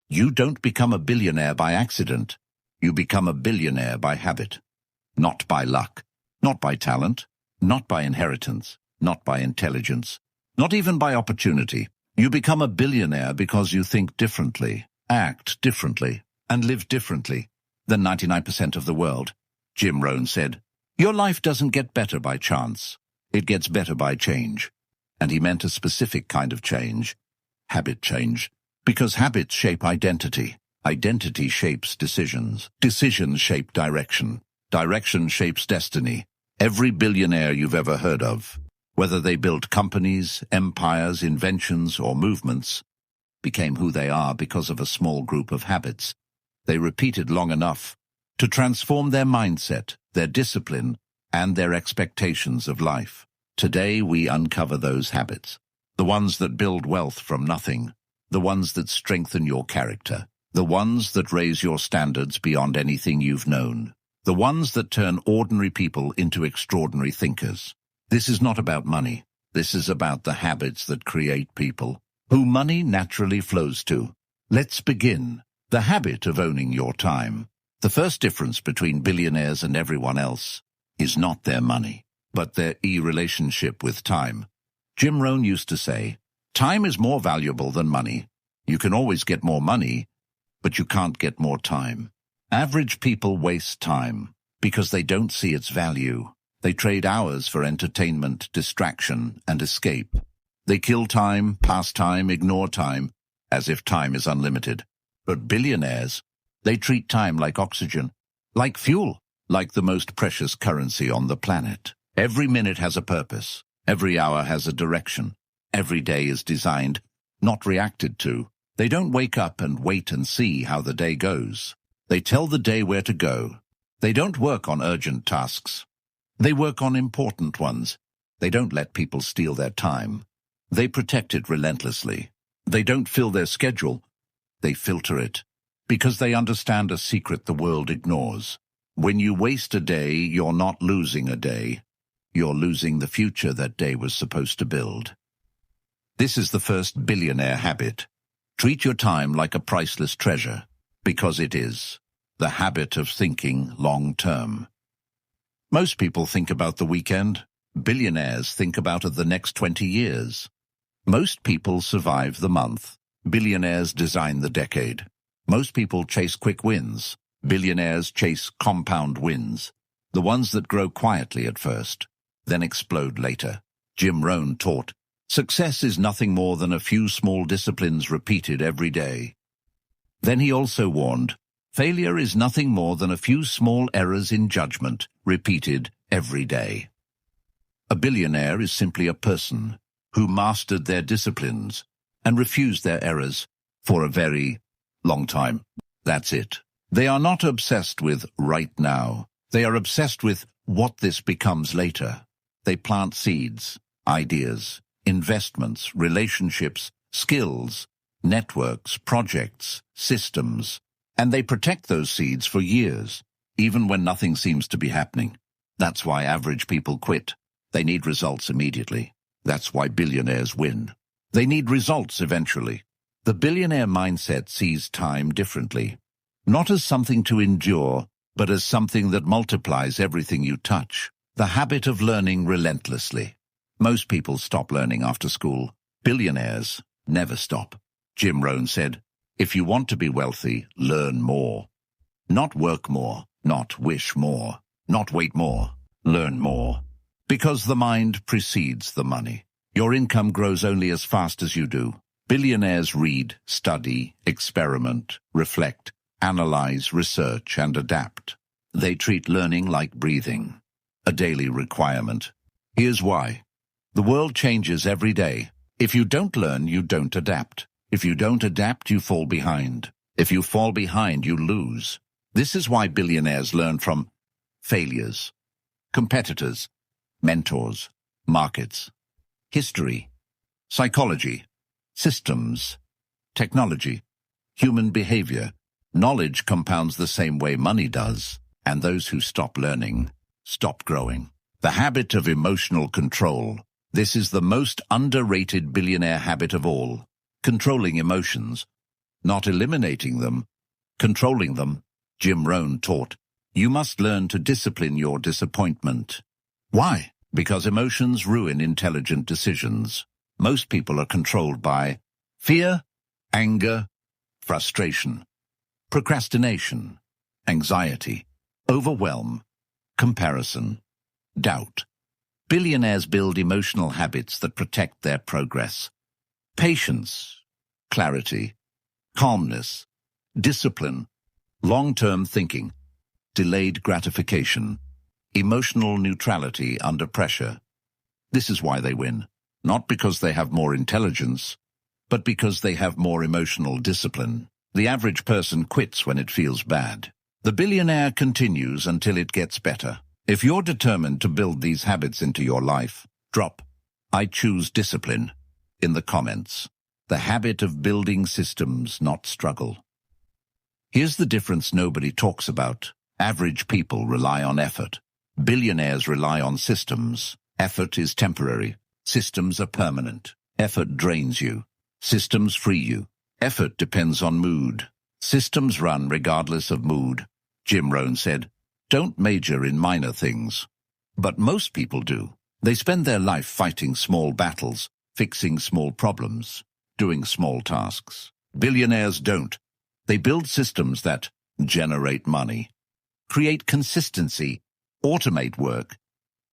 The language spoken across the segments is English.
You don't become a billionaire by accident. You become a billionaire by habit. Not by luck, not by talent, not by inheritance, not by intelligence, not even by opportunity. You become a billionaire because you think differently, act differently, and live differently than 99% of the world. Jim Rohn said, "Your life doesn't get better by chance. It gets better by change." And he meant a specific kind of change, habit change, because habits shape identity. Identity shapes decisions. Decisions shape direction. Direction shapes destiny. Every billionaire you've ever heard of, whether they built companies, empires, inventions, or movements, became who they are because of a small group of habits they repeated long enough to transform their mindset, their discipline, and their expectations of life. Today we uncover those habits, the ones that build wealth from nothing, the ones that strengthen your character, the ones that raise your standards beyond anything you've known, the ones that turn ordinary people into extraordinary thinkers. This is not about money. This is about the habits that create people, who money naturally flows to. Let's begin. The habit of owning your time. The first difference between billionaires and everyone else is not their money, but their relationship with time. Jim Rohn used to say, "Time is more valuable than money. You can always get more money, but you can't get more time." Average people waste time because they don't see its value. They trade hours for entertainment, distraction, and escape. They kill time, pass time, ignore time, as if time is unlimited. But billionaires, they treat time like oxygen, like fuel, like the most precious currency on the planet. Every minute has a purpose. Every hour has a direction. Every day is designed, not reacted to. They don't wake up and wait and see how the day goes. They tell the day where to go. They don't work on urgent tasks. They work on important ones. They don't let people steal their time. They protect it relentlessly. They don't fill their schedule. They filter it, because they understand a secret the world ignores. When you waste a day, you're not losing a day. You're losing the future that day was supposed to build. This is the first billionaire habit. Treat your time like a priceless treasure, because it is. The habit of thinking long-term. Most people think about the weekend. Billionaires think about the next 20 years. Most people survive the month. Billionaires design the decade. Most people chase quick wins. Billionaires chase compound wins, the ones that grow quietly at first, then explode later. Jim Rohn taught, success is nothing more than a few small disciplines repeated every day. Then he also warned, failure is nothing more than a few small errors in judgment repeated every day. A billionaire is simply a person who mastered their disciplines and refused their errors for a very long time. That's it. They are not obsessed with right now. They are obsessed with what this becomes later. They plant seeds, ideas, investments, relationships, skills, networks, projects, systems, and they protect those seeds for years, even when nothing seems to be happening. That's why average people quit. They need results immediately. That's why billionaires win. They need results eventually. The billionaire mindset sees time differently, not as something to endure, but as something that multiplies everything you touch. The habit of learning relentlessly. Most people stop learning after school. Billionaires never stop. Jim Rohn said, if you want to be wealthy, learn more. Not work more, not wish more, not wait more, learn more. Because the mind precedes the money. Your income grows only as fast as you do. Billionaires read, study, experiment, reflect, analyze, research, and adapt. They treat learning like breathing, a daily requirement. Here's why. The world changes every day. If you don't learn, you don't adapt. If you don't adapt, you fall behind. If you fall behind, you lose. This is why billionaires learn from failures, competitors, mentors, markets, history, psychology, systems, technology, human behavior. Knowledge compounds the same way money does, and those who stop learning stop growing. The habit of emotional control. This is the most underrated billionaire habit of all. Controlling emotions. not eliminating them, controlling them. Jim Rohn taught, you must learn to discipline your disappointment. Why? Because emotions ruin intelligent decisions. Most people are controlled by fear, anger, frustration, procrastination, anxiety, overwhelm, comparison, doubt. Billionaires build emotional habits that protect their progress. Patience, clarity, calmness, discipline, long-term thinking, delayed gratification, emotional neutrality under pressure. This is why they win, not because they have more intelligence, but because they have more emotional discipline. The average person quits when it feels bad. The billionaire continues until it gets better. If you're determined to build these habits into your life, drop "I choose discipline" in the comments. The habit of building systems, not struggle. Here's the difference nobody talks about. Average people rely on effort. Billionaires rely on systems. Effort is temporary. Systems are permanent. Effort drains you. Systems free you. Effort depends on mood. Systems run regardless of mood. Jim Rohn said, don't major in minor things. But most people do. They spend their life fighting small battles, fixing small problems, doing small tasks. Billionaires don't. They build systems that generate money, create consistency, automate work,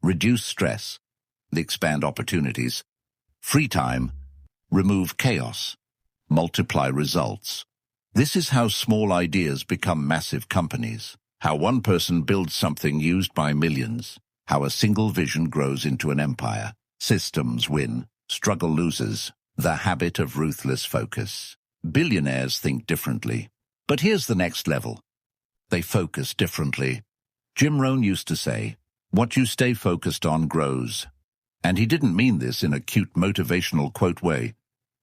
reduce stress, expand opportunities, free time, remove chaos, multiply results. This is how small ideas become massive companies, how one person builds something used by millions, how a single vision grows into an empire. Systems win, struggle loses. The habit of ruthless focus. Billionaires think differently. But here's the next level. They focus differently. Jim Rohn used to say, what you stay focused on grows. And he didn't mean this in a cute motivational quote way.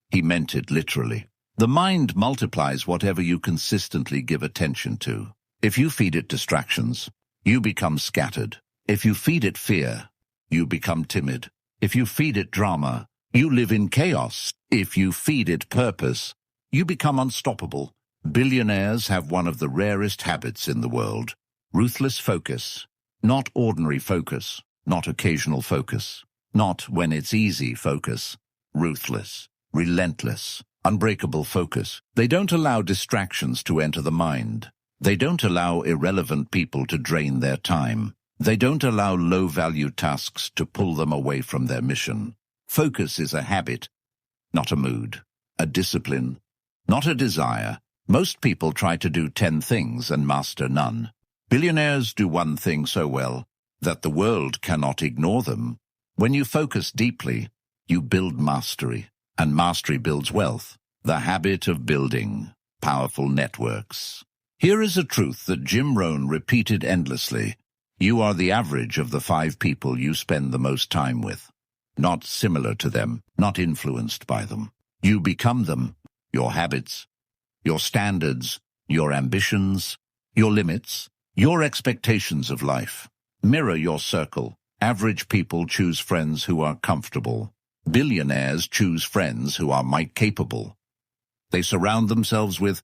He meant it literally. The mind multiplies whatever you consistently give attention to. If you feed it distractions, you become scattered. If you feed it fear, you become timid. If you feed it drama, you live in chaos. If you feed it purpose, you become unstoppable. Billionaires have one of the rarest habits in the world. Ruthless focus. Not ordinary focus. Not occasional focus. Not when it's easy focus. Ruthless. Relentless. Unbreakable focus. They don't allow distractions to enter the mind. They don't allow irrelevant people to drain their time. They don't allow low-value tasks to pull them away from their mission. Focus is a habit, not a mood. A discipline, not a desire. Most people try to do 10 things and master none. Billionaires do one thing so well that the world cannot ignore them. When you focus deeply, you build mastery, and mastery builds wealth. The habit of building powerful networks. Here is a truth that Jim Rohn repeated endlessly. You are the average of the 5 people you spend the most time with. Not similar to them, not influenced by them. You become them, your habits, your standards, your ambitions, your limits, your expectations of life. Mirror your circle. Average people choose friends who are comfortable. Billionaires choose friends who are might-capable. They surround themselves with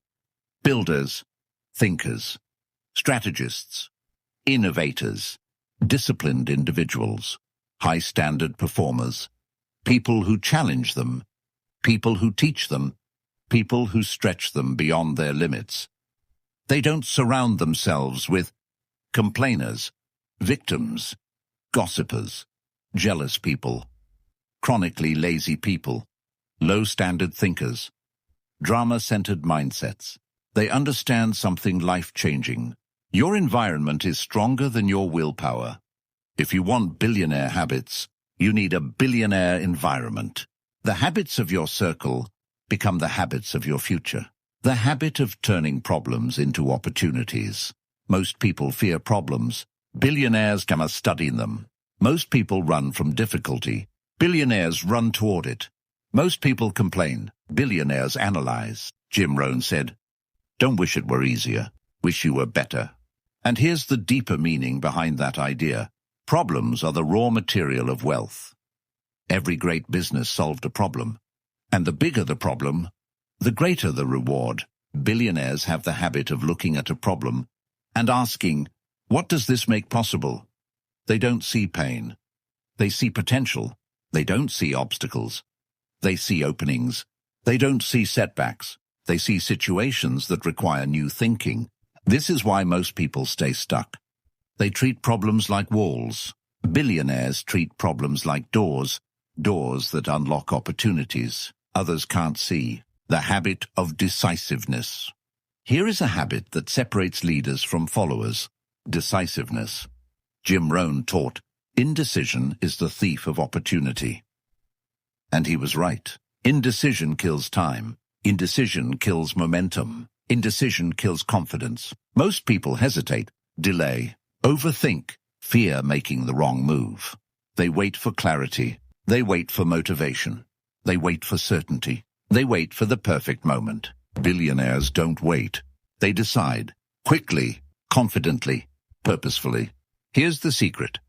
builders, thinkers, strategists, innovators, disciplined individuals, high-standard performers, people who challenge them, people who teach them, people who stretch them beyond their limits. They don't surround themselves with complainers, victims, gossipers, jealous people, chronically lazy people, low-standard thinkers, drama-centered mindsets. They understand something life-changing. Your environment is stronger than your willpower. If you want billionaire habits, you need a billionaire environment. The habits of your circle become the habits of your future. The habit of turning problems into opportunities. Most people fear problems. Billionaires come studying them. Most people run from difficulty. Billionaires run toward it. Most people complain. Billionaires analyze. Jim Rohn said, don't wish it were easier. Wish you were better. And here's the deeper meaning behind that idea. Problems are the raw material of wealth. Every great business solved a problem. And the bigger the problem, the greater the reward. Billionaires have the habit of looking at a problem and asking, what does this make possible? They don't see pain. They see potential. They don't see obstacles. They see openings. They don't see setbacks. They see situations that require new thinking. This is why most people stay stuck. They treat problems like walls. Billionaires treat problems like doors, doors that unlock opportunities others can't see. The habit of decisiveness. Here is a habit that separates leaders from followers. Decisiveness. Jim Rohn taught, indecision is the thief of opportunity. And he was right. Indecision kills time. Indecision kills momentum. Indecision kills confidence. Most people hesitate, delay, overthink, fear making the wrong move. They wait for clarity. They wait for motivation. They wait for certainty. They wait for the perfect moment. Billionaires don't wait. They decide, quickly, confidently, purposefully. Here's the secret.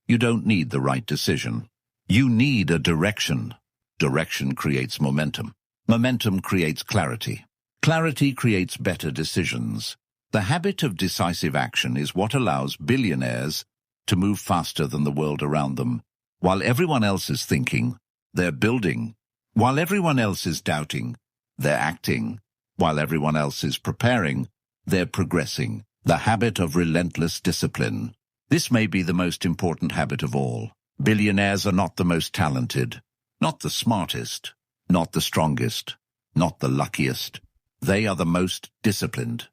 You don't need the right decision. You need a direction. Direction creates momentum. Momentum creates clarity. Clarity creates better decisions. The habit of decisive action is what allows billionaires to move faster than the world around them. While everyone else is thinking, they're building. While everyone else is doubting, they're acting. While everyone else is preparing, they're progressing. The habit of relentless discipline. This may be the most important habit of all. Billionaires are not the most talented, not the smartest, not the strongest, not the luckiest. They are the most disciplined.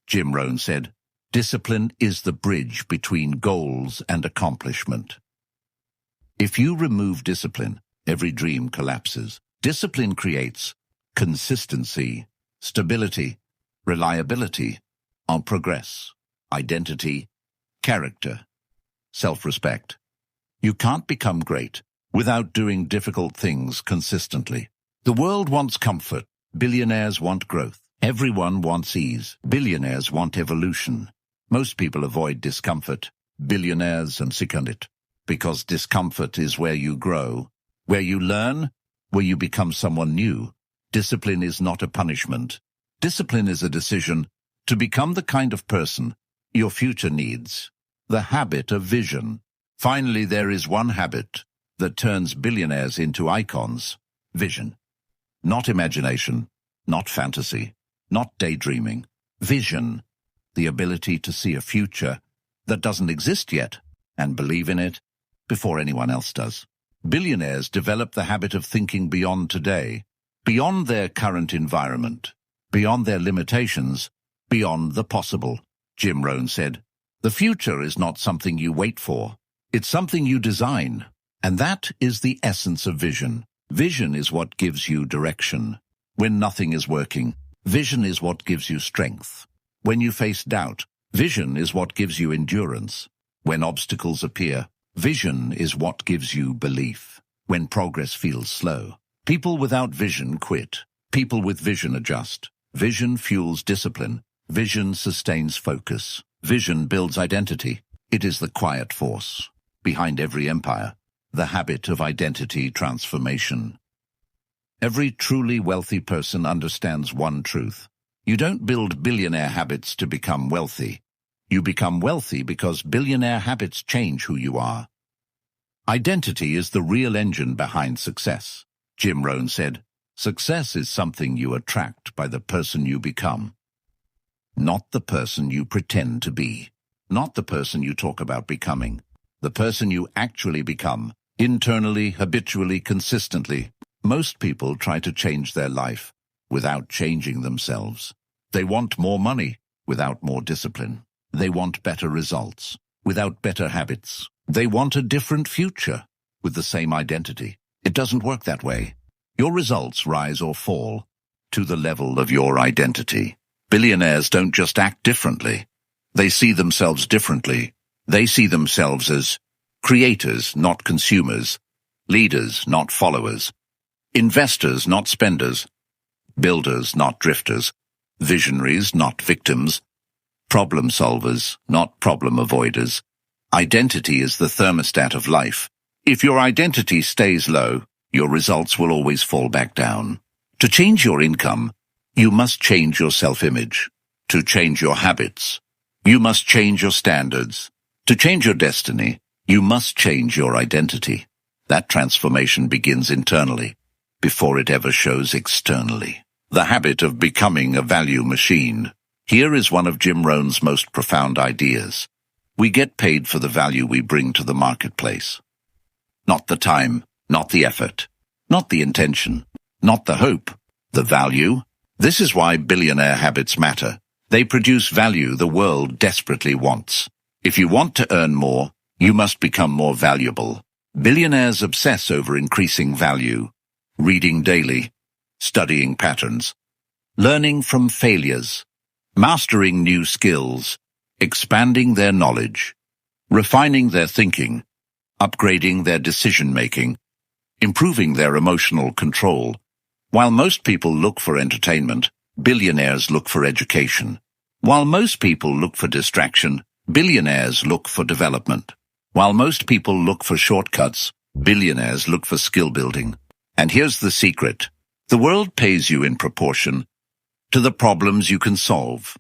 Jim Rohn said, discipline is the bridge between goals and accomplishment. If you remove discipline, every dream collapses. Discipline creates consistency, stability, reliability, progress, identity, character, self-respect. You can't become great without doing difficult things consistently. The world wants comfort. Billionaires want growth. Everyone wants ease. Billionaires want evolution. Most people avoid discomfort. Billionaires second it. Because discomfort is where you grow, where you learn, where you become someone new. Discipline is not a punishment. Discipline is a decision to become the kind of person your future needs. The habit of vision. Finally, there is one habit that turns billionaires into icons. Vision. Not imagination, not fantasy, not daydreaming. Vision. The ability to see a future that doesn't exist yet and believe in it before anyone else does. Billionaires develop the habit of thinking beyond today, beyond their current environment, beyond their limitations, beyond the possible. Jim Rohn said, the future is not something you wait for. It's something you design. And that is the essence of vision. Vision is what gives you direction. When nothing is working, vision is what gives you strength. When you face doubt, vision is what gives you endurance. When obstacles appear, vision is what gives you belief. When progress feels slow, people without vision quit. People with vision adjust. Vision fuels discipline. Vision sustains focus. Vision builds identity. It is the quiet force behind every empire. The habit of identity transformation. Every truly wealthy person understands one truth. You don't build billionaire habits to become wealthy. You become wealthy because billionaire habits change who you are. Identity is the real engine behind success. Jim Rohn said, success is something you attract by the person you become. Not the person you pretend to be. Not the person you talk about becoming. The person you actually become. Internally, habitually, consistently. Most people try to change their life without changing themselves. They want more money without more discipline. They want better results without better habits. They want a different future with the same identity. It doesn't work that way. Your results rise or fall to the level of your identity. Billionaires don't just act differently. They see themselves differently. They see themselves as creators, not consumers, leaders, not followers, investors, not spenders, builders, not drifters, visionaries, not victims, problem solvers, not problem avoiders. Identity is the thermostat of life. If your identity stays low, your results will always fall back down. To change your income, you must change your self-image. To change your habits, you must change your standards. To change your destiny, you must change your identity. That transformation begins internally, before it ever shows externally. The habit of becoming a value machine. Here is one of Jim Rohn's most profound ideas. We get paid for the value we bring to the marketplace. Not the time, not the effort, not the intention, not the hope, the value. This is why billionaire habits matter. They produce value the world desperately wants. If you want to earn more, you must become more valuable. Billionaires obsess over increasing value, reading daily, studying patterns, learning from failures, mastering new skills, expanding their knowledge, refining their thinking, upgrading their decision-making, improving their emotional control. While most people look for entertainment, billionaires look for education. While most people look for distraction, billionaires look for development. While most people look for shortcuts, billionaires look for skill building. And here's the secret. The world pays you in proportion to the problems you can solve.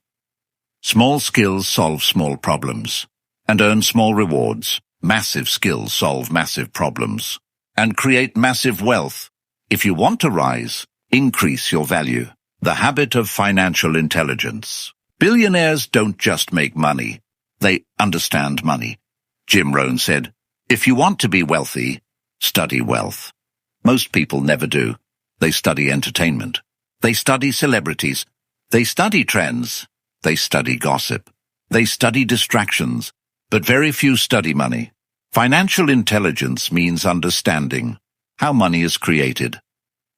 Small skills solve small problems and earn small rewards. Massive skills solve massive problems and create massive wealth. If you want to rise, increase your value. The habit of financial intelligence. Billionaires don't just make money. They understand money. Jim Rohn said, if you want to be wealthy, study wealth. Most people never do. They study entertainment. They study celebrities. They study trends. They study gossip. They study distractions. But very few study money. Financial intelligence means understanding how money is created,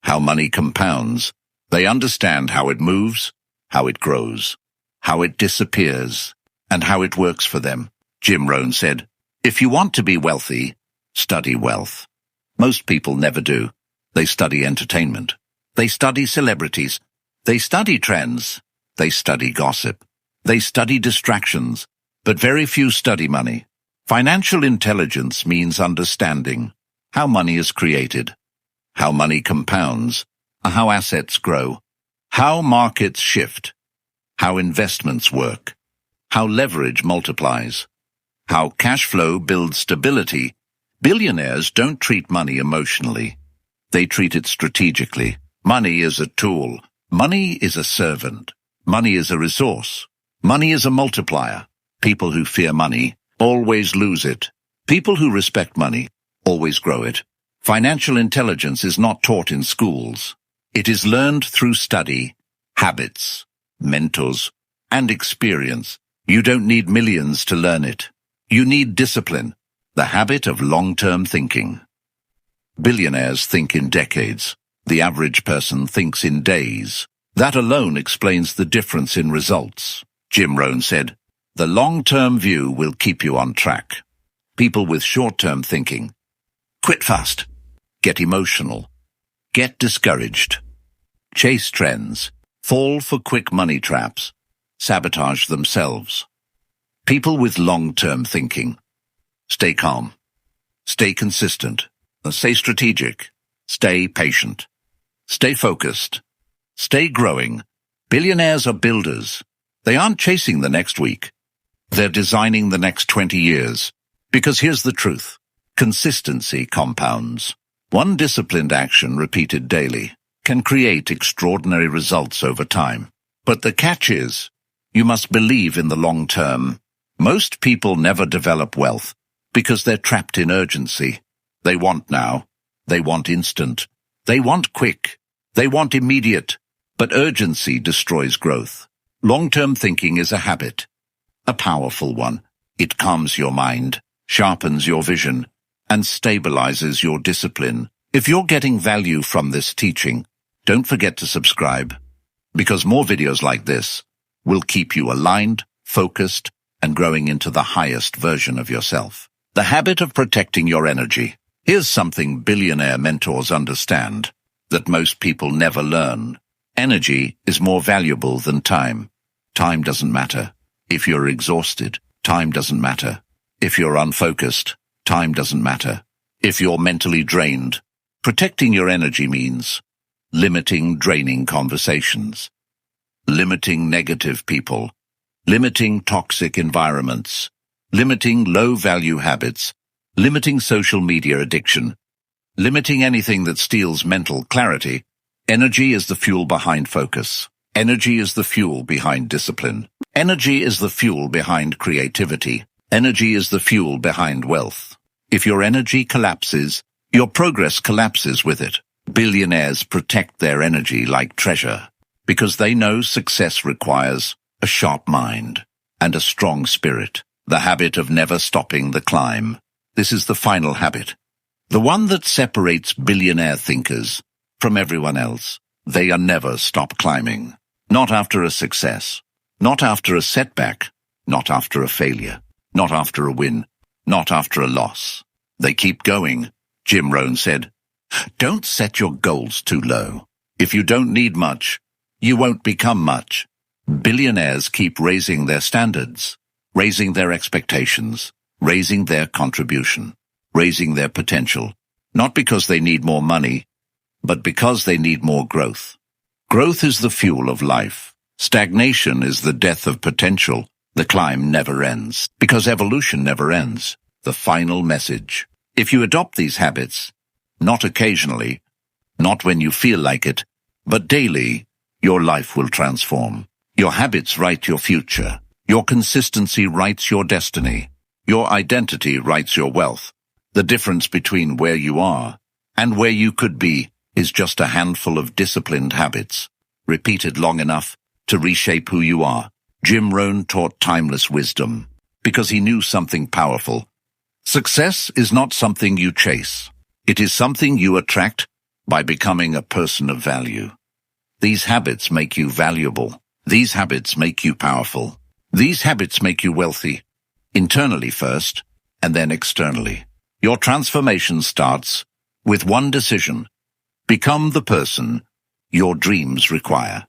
how money compounds. They understand how it moves, how it grows, how it disappears, and how it works for them. Jim Rohn said, if you want to be wealthy, study wealth. Most people never do. They study entertainment. They study celebrities. They study trends. They study gossip. They study distractions. But very few study money. Financial intelligence means understanding how money is created, how money compounds, how assets grow, how markets shift, how investments work, how leverage multiplies, how cash flow builds stability. Billionaires don't treat money emotionally. They treat it strategically. Money is a tool. Money is a servant. Money is a resource. Money is a multiplier. People who fear money always lose it. People who respect money always grow it. Financial intelligence is not taught in schools. It is learned through study, habits, mentors, and experience. You don't need millions to learn it. You need discipline, the habit of long-term thinking. Billionaires think in decades. The average person thinks in days. That alone explains the difference in results. Jim Rohn said, the long-term view will keep you on track. People with short-term thinking quit fast, get emotional, get discouraged, chase trends, fall for quick money traps, sabotage themselves. People with long-term thinking stay calm, stay consistent, stay strategic, stay patient, stay focused, stay growing. Billionaires are builders. They aren't chasing the next week. They're designing the next 20 years. Because here's the truth. Consistency compounds. One disciplined action repeated daily can create extraordinary results over time. But the catch is, you must believe in the long term. Most people never develop wealth because they're trapped in urgency. They want now. They want instant. They want quick. They want immediate. But urgency destroys growth. Long-term thinking is a habit, a powerful one. It calms your mind, sharpens your vision, and stabilizes your discipline. If you're getting value from this teaching, don't forget to subscribe, because more videos like this will keep you aligned, focused, and growing into the highest version of yourself. The habit of protecting your energy. Here's something billionaire mentors understand that most people never learn. Energy is more valuable than time. Time doesn't matter. If you're exhausted, time doesn't matter. If you're unfocused, time doesn't matter. If you're mentally drained, protecting your energy means limiting draining conversations, limiting negative people, limiting toxic environments, limiting low-value habits, limiting social media addiction, limiting anything that steals mental clarity. Energy is the fuel behind focus. Energy is the fuel behind discipline. Energy is the fuel behind creativity. Energy is the fuel behind wealth. If your energy collapses, your progress collapses with it. Billionaires protect their energy like treasure because they know success requires a sharp mind and a strong spirit, the habit of never stopping the climb. This is the final habit, the one that separates billionaire thinkers from everyone else. They are never stop climbing. Not after a success, not after a setback, not after a failure, not after a win, not after a loss. They keep going. Jim Rohn said, "Don't set your goals too low. If you don't need much, you won't become much." Billionaires keep raising their standards, raising their expectations, raising their contribution, raising their potential, not because they need more money, but because they need more growth. Growth is the fuel of life. Stagnation is the death of potential. The climb never ends, because evolution never ends. The final message. If you adopt these habits, not occasionally, not when you feel like it, but daily, your life will transform. Your habits write your future. Your consistency writes your destiny. Your identity writes your wealth. The difference between where you are and where you could be is just a handful of disciplined habits, repeated long enough to reshape who you are. Jim Rohn taught timeless wisdom because he knew something powerful. Success is not something you chase. It is something you attract by becoming a person of value. These habits make you valuable. These habits make you powerful. These habits make you wealthy, internally first, and then externally. Your transformation starts with one decision. Become the person your dreams require.